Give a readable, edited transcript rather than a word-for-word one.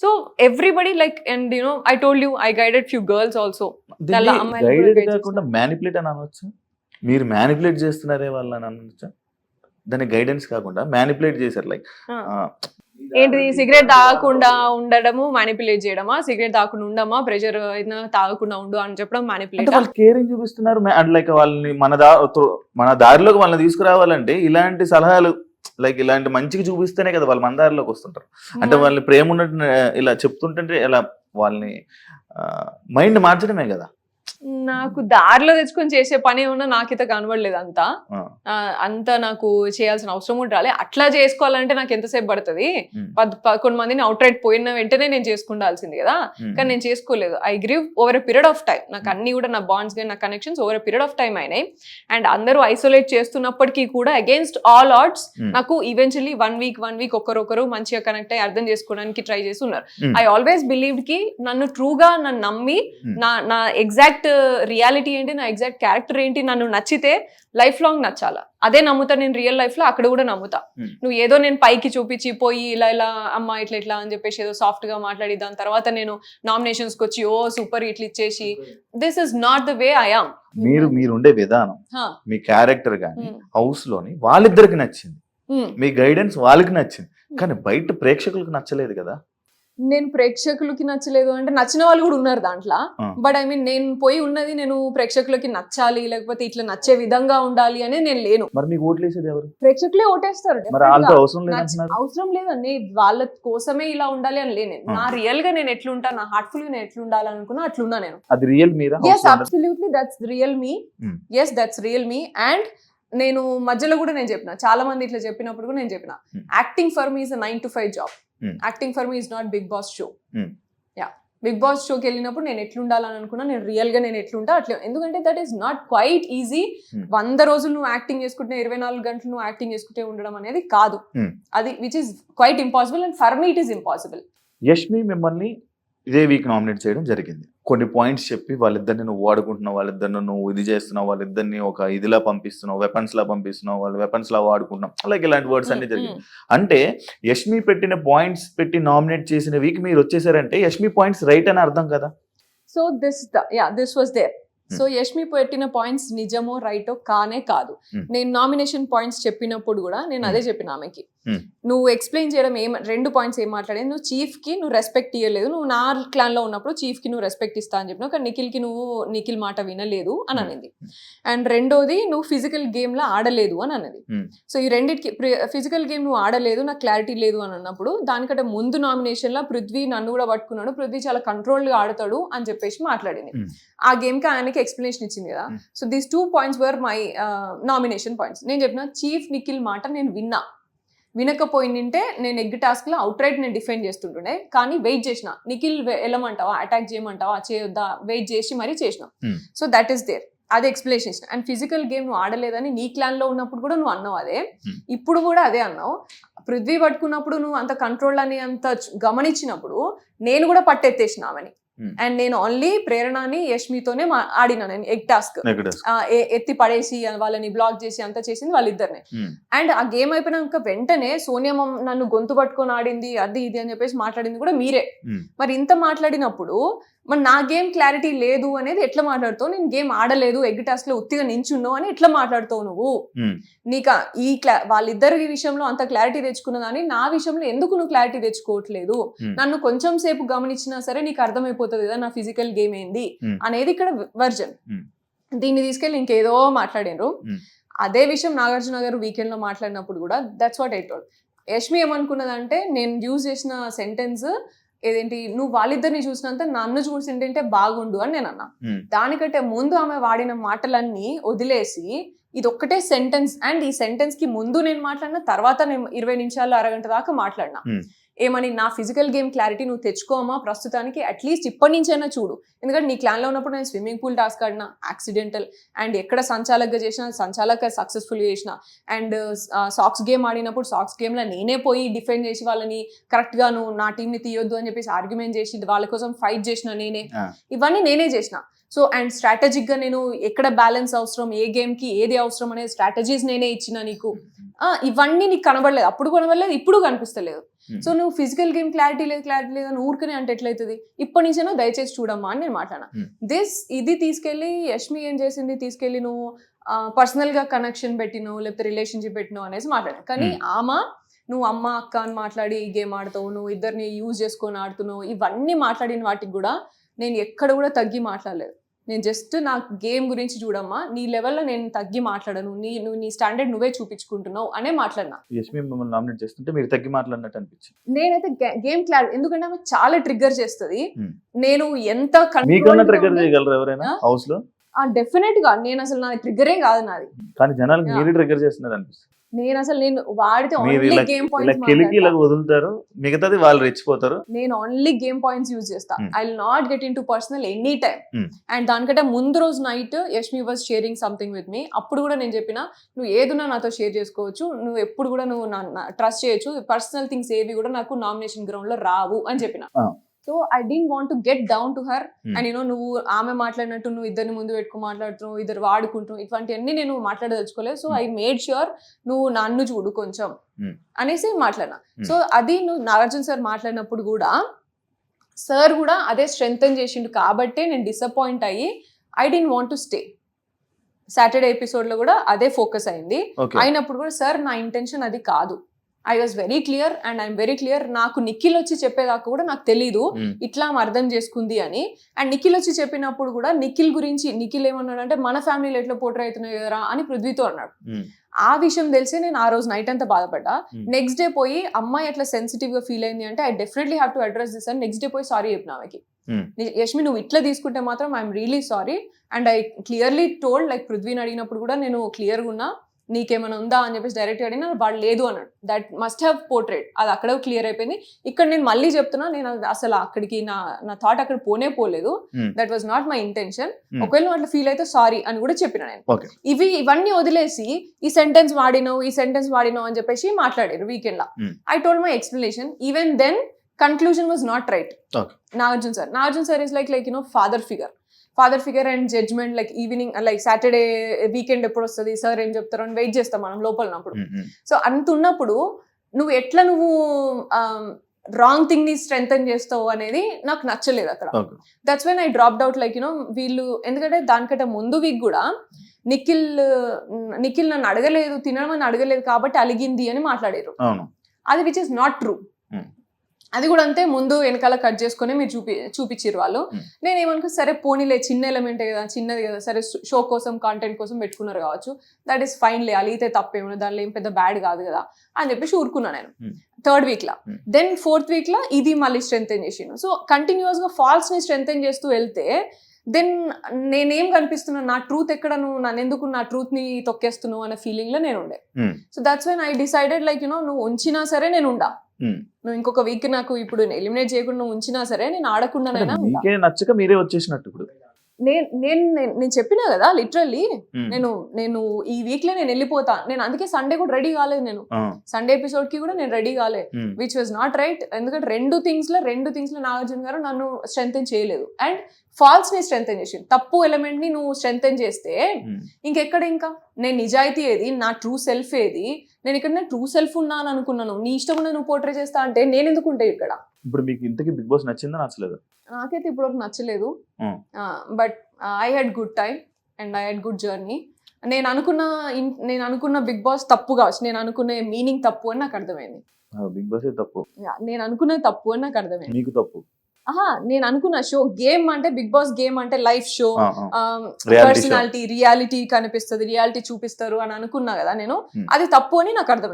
So everybody like and I told you I guided few girls also. Guided కాకుండా manipulate అని అనొచ్చు. మీరు manipulate చేస్తున్నారే వాళ్ళని అనొచ్చా? దాన్ని గైడెన్స్ కాకుండా మ్యానిపులేట్ చేశారు లైక్ ఏంటిది సిగరెట్ తాగకుండా ఉండడము మ్యానిపులేట్ చేయడమా, సిగరెట్ తాగకుండా ఉండమా, ప్రెషర్ అయినా తాగకుండా ఉండు అని చెప్పడం మ్యానిపులేట్. వాళ్ళు కేరింగ్ చూపిస్తున్నారు లైక్ వాళ్ళని మన దారిలోకి వాళ్ళని తీసుకురావాలంటే ఇలాంటి సలహాలు లైక్ ఇలాంటి మంచిగా చూపిస్తేనే కదా వాళ్ళు మన దారిలోకి వస్తుంటారు. అంటే వాళ్ళని ప్రేమ ఉన్నట్టు ఇలా చెప్తుంటే ఇలా వాళ్ళని మైండ్ మార్చడమే కదా. నాకు దారిలో తెచ్చుకొని చేసే పని ఏమన్నా నాకైతే కనబడలేదు. అంత నాకు చేయాల్సిన అవసరం కూడా రాలే. అట్లా చేసుకోవాలంటే నాకు ఎంతసేపు పడుతుంది? 11 మందిని అవుట్ రైట్ పోయిన వెంటనే నేను చేసుకుండాల్సింది కదా, కానీ నేను చేసుకోలేదు. I grieve over a period of time. నాకు అన్ని కూడా నా బాండ్స్ కానీ నా connections over a period of time అయినాయి. అండ్ అందరూ ఐసోలేట్ చేస్తున్నప్పటికీ కూడా అగేన్స్ట్ ఆల్ ఆడ్స్ నాకు ఈవెన్చువల్లీ 1 వీక్ ఒకరొకరు మంచిగా కనెక్ట్ అయ్యి అర్థం చేసుకోవడానికి ట్రై చేసి ఉన్నారు. ఐ ఆల్వేస్ బిలీవ్డ్ కి నన్ను ట్రూగా నన్ను నమ్మి నా ఎగ్జాక్ట్ రియాలిటీ ఏంటి, నా ఎగ్జాక్ట్ క్యారెక్టర్ ఏంటి, నన్ను నచ్చితే లైఫ్ లాంగ్ నచ్చాలా. అదే నమ్ముతా నేను రియల్ లైఫ్ లో, అక్కడ కూడా నమ్ముతా. నువ్వు ఏదో నేను పైకి చూపించి పోయి ఇలా అమ్మ ఇట్లా అని చెప్పేసి ఏదో సాఫ్ట్ గా మాట్లాడి దాని తర్వాత నేను నామినేషన్స్ కి వచ్చి ఓ సూపర్ ఇట్లా ఇచ్చేసి, this is not the way I am. మీరుండే విధానం, మీ క్యారెక్టర్ గానీ హౌస్ లోని వాళ్ళిద్దరికి నచ్చింది, మీ గైడెన్స్ వాళ్ళకి నచ్చింది, కానీ బయట ప్రేక్షకులకు నచ్చలేదు కదా. నేను ప్రేక్షకులకి నచ్చలేదు అంటే నచ్చిన వాళ్ళు కూడా ఉన్నారు దాంట్లో. బట్ ఐ మీన్ నేను పోయి ఉన్నది నేను ప్రేక్షకులకి నచ్చాలి, లేకపోతే ఇట్లా నచ్చే విధంగా ఉండాలి అనేది నేను లేను. మరి మీకు ఓట్లేసేది ఎవరు? ప్రేక్షకులే ఓటేస్తారు. అవసరం లేదండి, వాళ్ళ కోసమే ఇలా ఉండాలి అని లేను. నా రియల్ గా నేను ఎట్లుంటా, నా హార్ట్ఫుల్ గా నేను ఎట్లుండాలనుకున్నా అట్లున్నా నేను. అది real Meera? yes absolutely that's real me. yes that's real me. and నేను మధ్యలో కూడా నేను చెప్పిన, చాలా మంది ఇట్లా చెప్పినప్పుడు కూడా నేను చెప్పిన, acting for me is 9 to 5 job. Acting for me is not Bigg Boss show. Yeah, Bigg Boss షోకి వెళ్ళినప్పుడు నేను ఎట్లుండాలని అనుకున్నా, నేను రియల్ గా నేను ఎట్లుంటా అట్లా. ఎందుకంటే that is not quiet easy. 100 రోజులు నువ్వు యాక్టింగ్ చేసుకుంటే 24 గంటలు నువ్వు యాక్టింగ్ చేసుకుంటే ఉండడం అనేది కాదు. అది which is quite impossible, and for me it is impossible. Yashmi మిమ్మల్ని ఇదే వీక్ నామినేట్ చేయడం జరిగింది. కొన్ని పాయింట్స్ చెప్పి వాళ్ళిద్దరిని నువ్వు వాడుకుంటున్నావు, వాళ్ళిద్దరిని నువ్వు ఇది చేస్తున్నావు, వాళ్ళిద్దరిని ఒక ఇదిలా పంపిస్తున్నావు, వెపన్స్ లా పంపిస్తున్నావు, వాళ్ళు వెపన్స్ లా వాడుకుంటున్నావు, అలాగే ఇలాంటి వర్డ్స్ అన్ని జరిగింది. అంటే యష్మి పెట్టిన పాయింట్స్ పెట్టి నామినేట్ చేసిన వీక్ మీరు వచ్చేసారంటే యష్మి పాయింట్స్ రైట్ అని అర్థం కదా. So this was there. So Yashmi పెట్టిన పాయింట్స్ నిజమో రైటో కానే కాదు. నేను నామినేషన్ పాయింట్స్ చెప్పినప్పుడు కూడా నేను అదే చెప్పిన ఆమెకి, నువ్వు ఎక్స్ప్లెయిన్ చేయడం 2 పాయింట్స్ ఏం మాట్లాడేది, నువ్వు చీఫ్ కి నువ్వు రెస్పెక్ట్ ఇవ్వలేదు, నువ్వు నా క్లాన్ లో ఉన్నప్పుడు చీఫ్ కి నువ్వు రెస్పెక్ట్ ఇస్తా అని చెప్పినావు, కానీ నిఖిల్ కి నువ్వు నిఖిల్ మాట వినలేదు అని అనేది. అండ్ రెండోది నువ్వు ఫిజికల్ గేమ్ లో ఆడలేదు అని అన్నది. సో ఈ రెండింటికి, ఫిజికల్ గేమ్ నువ్వు ఆడలేదు, నాకు క్లారిటీ లేదు అని అన్నప్పుడు, దానికంటే ముందు నామినేషన్ లో పృథ్వీ నన్ను కూడా పట్టుకున్నాడు, పృథ్వీ చాలా కంట్రోల్ గా ఆడతాడు అని చెప్పేసి మాట్లాడింది. ఆ గేమ్ కి ఆయనకి ఎక్స్ప్లెనేషన్ ఇచ్చింది కదా. So these 2 points were my nomination points. నేను చెప్పిన చీఫ్ నిఖిల్ మాట నేను వినకపోయిందంటే నేను ఎగ్ టాస్క్ లో అవుట్ రైట్ నేను డిఫెండ్ చేస్తుంటుండే, కానీ వెయిట్ చేసిన, నిఖిల్ వెళ్ళమంటావా, అటాక్ చేయమంటావా, చేయొద్దా, వెయిట్ చేసి మరీ చేసిన. సో దట్ ఈస్ దేర్, అదే ఎక్స్ప్లెనేషన్. అండ్ ఫిజికల్ గేమ్ నువ్వు ఆడలేదని నీ క్లాన్ లో ఉన్నప్పుడు కూడా నువ్వు అన్నావు అదే, ఇప్పుడు కూడా అదే అన్నావు. పృథ్వీ పట్టుకున్నప్పుడు నువ్వు అంత కంట్రోల్ అని అంత గమనించినప్పుడు నేను కూడా పట్టెత్తేసిన ఆమెని. అండ్ నేను ఓన్లీ ప్రేరణని యష్మితోనే ఆడినా. నేను ఎగ్ టాస్క్ ఎత్తి పడేసి వాళ్ళని బ్లాక్ చేసి అంతా చేసింది వాళ్ళిద్దరినే. అండ్ ఆ గేమ్ అయిపోయినాక వెంటనే సోనియా నన్ను గొంతు పట్టుకొని ఆడింది, అది ఇది అని చెప్పేసి మాట్లాడింది కూడా మీరే. మరి ఇంత మాట్లాడినప్పుడు మరి నా గేమ్ క్లారిటీ లేదు అనేది ఎట్లా మాట్లాడుతావు? నేను గేమ్ ఆడలేదు, ఎగ్ టాస్క్ లో ఉత్తిగా నించున్నావు అని ఎట్లా మాట్లాడుతావు నువ్వు? నీకా వాళ్ళిద్దరి విషయంలో అంత క్లారిటీ తెచ్చుకున్నదాన్ని నా విషయంలో ఎందుకు నువ్వు క్లారిటీ తెచ్చుకోవట్లేదు? నన్ను కొంచెం సేపు గమనించినా సరే నీకు అర్థమైపోతుంది కదా నా ఫిజికల్ గేమ్ ఏంది అనేది ఇక్కడ వర్జన్. దీన్ని తీసుకెళ్ళి ఇంకేదో మాట్లాడారు. అదే విషయం నాగార్జున గారు వీకెండ్ లో మాట్లాడినప్పుడు కూడా that's what I told. Yashmi ఏమనుకున్నదంటే నేను యూజ్ చేసిన సెంటెన్స్ ఏదేంటి, నువ్వు వాళ్ళిద్దరిని చూసినంత నన్ను చూసింటే బాగుండు అని నేను అన్నా. దానికంటే ముందు ఆమె వాడిన మాటలన్నీ వదిలేసి ఇది ఒక్కటే సెంటెన్స్, అండ్ ఈ సెంటెన్స్ కి ముందు నేను మాట్లాడిన, తర్వాత నేను 20 నిమిషాలు అరగంట దాకా మాట్లాడినా. ఏమని, నా ఫిజికల్ గేమ్ క్లారిటీ నువ్వు తెచ్చుకోమా ప్రస్తుతానికి, అట్లీస్ట్ ఇప్పటి నుంచైనా చూడు. ఎందుకంటే నీ క్లాన్లో ఉన్నప్పుడు నేను స్విమ్మింగ్ పూల్ టాస్క్ ఆడినా యాక్సిడెంటల్, అండ్ ఎక్కడ సంచాలకగా చేసిన సంచాలక సక్సెస్ఫుల్గా చేసిన, అండ్ సాక్స్ గేమ్ ఆడినప్పుడు సాక్స్ గేమ్లో నేనే పోయి డిఫెండ్ చేసి వాళ్ళని కరెక్ట్గా నువ్వు నా టీంని తీయొద్దు అని చెప్పేసి ఆర్గ్యుమెంట్ చేసి వాళ్ళ కోసం ఫైట్ చేసిన నేనే, ఇవన్నీ నేనే చేసిన. సో అండ్ స్ట్రాటజిక్ గా నేను ఎక్కడ బ్యాలెన్స్ అవసరం, ఏ గేమ్ కి ఏది అవసరం అనే స్ట్రాటజీస్ నేనే ఇచ్చిన నీకు. ఇవన్నీ నీకు కనబడలేదు, అప్పుడు కనబడలేదు, ఇప్పుడు కనిపిస్తలేదు. సో నువ్వు ఫిజికల్ గేమ్ క్లారిటీ లేదు అని ఊరికనే అంటే ఎట్లయితుంది? ఇప్పటి నుంచైనా దయచేసి చూడమ్మా అని నేను మాట్లాడినా. ఇది తీసుకెళ్లి యష్మి ఏం చేసింది, తీసుకెళ్లి నువ్వు పర్సనల్ గా కనెక్షన్ పెట్టినవు లేకపోతే రిలేషన్షిప్ పెట్టినవు అనేసి మాట్లాడాను. కానీ ఆమె నువ్వు అమ్మ అక్క అని మాట్లాడి గేమ్ ఆడతావు, నువ్వు ఇద్దరిని యూజ్ చేసుకొని ఆడుతున్నావు, ఇవన్నీ మాట్లాడిన వాటికి కూడా నేను ఎక్కడ కూడా తగ్గి మాట్లాడలేదు. నేను జస్ట్ నా గేమ్ గురించి చూడమ్మా, నీ లెవెల్లో నేను తగ్గి మాట్లాడను, నువ్వు నీ స్టాండర్డ్ నువ్వే చూపించుకుంటున్నావు అనే మాట్లాడినా. యష్మి మిమ్మల్ని నామినేట్ చేస్తుంటే మీరు తగ్గి మాట్లాడినట్టు అనిపించింది. నేనైతే గేమ్ క్లారిటీ, ఎందుకంటే ఆమె చాలా ట్రిగ్గర్ చేస్తుంది. నేను ఎంత మీకన్నా ట్రిగ్గర్ చేయగలరు ఎవరైనా హౌస్ లో? డెఫినెట్ గా నేను అసలు నా ట్రిగ్గరే కాదు నాది, కానీ జనాలకు మీరు ట్రిగ్గర్ చేస్తున్నారు అనిపిస్తుంది. నేను వాడితే ఓన్లీ గేమ్ పాయింట్స్ వదులుతారు, మిగతాది వాళ్ళు రెచ్చిపోతారు. నేను ఓన్లీ గేమ్ పాయింట్స్ యూజ్ చేస్తా. I will not get into personal any time. And దానికంటే ముందు రోజు night Yashmi was sharing something with me. అప్పుడు కూడా నేను చెప్పిన, నువ్వు ఏదున్నా నాతో షేర్ చేసుకోవచ్చు, నువ్వు ఎప్పుడు కూడా నువ్వు ట్రస్ట్ చేయొచ్చు, పర్సనల్ థింగ్స్ ఏవి కూడా నాకు నామినేషన్ గ్రౌండ్ లో రావు అని చెప్పిన. So I don't want to get down to her and నువ్వు ఆమె మాట్లాడినట్టు నువ్వు ఇద్దరిని ముందు పెట్టుకుని మాట్లాడుతున్నావు, ఇద్దరు వాడుకుంటున్నావు, ఇటువంటివన్నీ నేను మాట్లాడదలుచుకోలేదు. సో ఐ మేడ్ ష్యూర్ నువ్వు నన్ను చూడు కొంచెం అనేసి మాట్లాడినా. సో అది నువ్వు నాగార్జున సార్ మాట్లాడినప్పుడు కూడా సార్ కూడా అదే స్ట్రెంగ్తన్ చేసిండు కాబట్టే నేను డిసప్పాయింట్ అయ్యి I don't want to stay. Saturday episode లో కూడా అదే ఫోకస్ అయింది. అయినప్పుడు కూడా సార్ నా ఇంటెన్షన్ అది కాదు, I was very clear and I'm very clear. నాకు నిఖిల్ వచ్చి చెప్పేదాకా కూడా నాకు తెలీదు ఇట్లా అర్థం చేసుకుంది అని. అండ్ నిఖిల్ వచ్చి చెప్పినప్పుడు కూడా నిఖిల్ ఏమన్నాడు అంటే మన ఫ్యామిలీలో ఎట్లా పోట్రే అవుతున్నాయి కదరా అని పృథ్వీతో అన్నాడు. ఆ విషయం తెలిసి నేను ఆ రోజు నైట్ అంతా బాధపడ్డా. నెక్స్ట్ డే పోయి అమ్మాయి అట్లా సెన్సిటివ్ గా ఫీల్ అయింది అంటే I definitely have to address this అని నెక్స్ట్ డే పోయి సారీ చెప్పిన ఆమెకి. యష్మి నువ్వు ఇట్లా తీసుకుంటే మాత్రం I'm really sorry and I clearly told, like పృథ్వీని అడిగినప్పుడు కూడా నేను క్లియర్గా ఉన్నా, నీకేమైనా ఉందా అని చెప్పేసి డైరెక్ట్ అడిగినా వాడు లేదు అన్నాడు. దట్ మస్ట్ హ్యావ్ పోర్ట్రేట్, అది అక్కడ క్లియర్ అయిపోయింది. ఇక్కడ నేను మళ్ళీ చెప్తున్నా, నేను అసలు అక్కడికి నా థాట్ అక్కడ పోలేదు. That was not my intention. ఒకవేళ నువ్వు అట్లా ఫీల్ అయితే సారీ అని కూడా చెప్పిన నేను. ఇవన్నీ వదిలేసి ఈ సెంటెన్స్ వాడినావు అని చెప్పేసి మాట్లాడారు వీకెండ్ లా. I told my explanation. Even then conclusion was not right. Nagarjuna sir is like father figure and judgement, like evening like Saturday weekend ఎప్పుడు వస్తుంది సార్ ఏం చెప్తారు అని వెయిట్ చేస్తాం మనం లోపలన్నప్పుడు. సో అంత ఉన్నప్పుడు నువ్వు రాంగ్ థింగ్ ని స్ట్రెంగ్తన్ చేస్తావు అనేది నాకు నచ్చలేదు అక్కడ. That's when I dropped out. Like వీళ్ళు, ఎందుకంటే దానికంటే ముందు వీక్ కూడా నిఖిల్ నన్ను అడగలేదు, తినమని అడగలేదు కాబట్టి అలిగింది అని మాట్లాడారు. అది విచ్ ఇస్ నాట్ ట్రూ. అది కూడా అంతే, ముందు వెనకాల కట్ చేసుకుని మీరు చూపించారు వాళ్ళు. నేను ఏమనుకో సరే పోనీలే, చిన్న ఎలిమెంటే కదా, చిన్నది కదా, సరే షో కోసం కాంటెంట్ కోసం పెట్టుకున్నారు కావచ్చు, దట్ ఈస్ ఫైన్ లే, అలిగితే తప్పేమో, దానిలో ఏం పెద్ద బ్యాడ్ కాదు కదా అని చెప్పేసి ఊరుకున్నా నేను. థర్డ్ వీక్ లా, దెన్ ఫోర్త్ వీక్ లా ఇది మళ్ళీ స్ట్రెంగ్తెన్ చేసిండు. సో కంటిన్యూస్ గా ఫాల్స్ ని స్ట్రెంగ్తెన్ చేస్తూ వెళ్తే దెన్ నేనేం కనిపిస్తున్నాను, నా ట్రూత్ ఎక్కడ, నువ్వు నన్ను ఎందుకు నా ట్రూత్ ని తొక్కేస్తున్నావు అనే ఫీలింగ్ లో నేను ఉండే. So that's when I decided like నువ్వు ఉంచినా సరే నేను ఉండా, నువ్వు ఇంకొక వీక్ నాకు ఇప్పుడు ఎలిమినేట్ చేయకుండా ఉంచినా సరే నేను ఆడకుండానైనా. నచ్చక మీరే వచ్చేసినట్టు ఇప్పుడు నేను చెప్పినా కదా లిటరల్లీ, నేను ఈ వీక్ లో నేను వెళ్ళిపోతా. నేను అందుకే సండే కూడా రెడీ కాలేదు, నేను సండే ఎపిసోడ్ కి కూడా నేను రెడీ కాలేదు, విచ్ వాజ్ నాట్ రైట్. ఎందుకంటే రెండు థింగ్స్ లో నాగార్జున గారు నన్ను స్ట్రెంగ్తెన్ చేయలేదు అండ్ ఫాల్స్ ని స్ట్రెంగ్తెన్ చేసి, తప్పు ఎలిమెంట్ ని నువ్వు స్ట్రెంగ్తెన్ చేస్తే ఇంకెక్కడ, ఇంకా నేను నిజాయితీ ఏది, నా ట్రూ సెల్ఫ్ ఏది, నేను ఇక్కడ నా ట్రూ సెల్ఫ్ ఉన్నాను అనుకున్నాను, నీ ఇష్టం నువ్వు పోర్ట్రే చేస్తా అంటే నేను ఎందుకు ఉంటాయి ఇక్కడ. ఇప్పుడు మీకు ఇంతకీ బిగ్ బాస్ నచ్చిందా నచ్చలేదు? నాకైతే ఇప్పటివరకు నచ్చలేదు, but I had good time and I had good journey. నేను అనుకున్న బిగ్ బాస్ తప్పు కావచ్చు, నేను అనుకునే మీనింగ్ తప్పు అని నాకు అర్థమైంది. బిగ్ బాస్ తప్పు, నేను అనుకున్నది తప్పు అని నాకు అర్థమైంది. మీకు తప్పు? నేను అనుకున్న షో గేమ్ అంటే బిగ్ బాస్ గేమ్ అంటే లైఫ్ షో, పర్సనాలిటీ, రియాలిటీ కనిపిస్తుంది, రియాలిటీ చూపిస్తారు అని అనుకున్నా కదా నేను, అది తప్పు అని నాకు అర్థమైంది.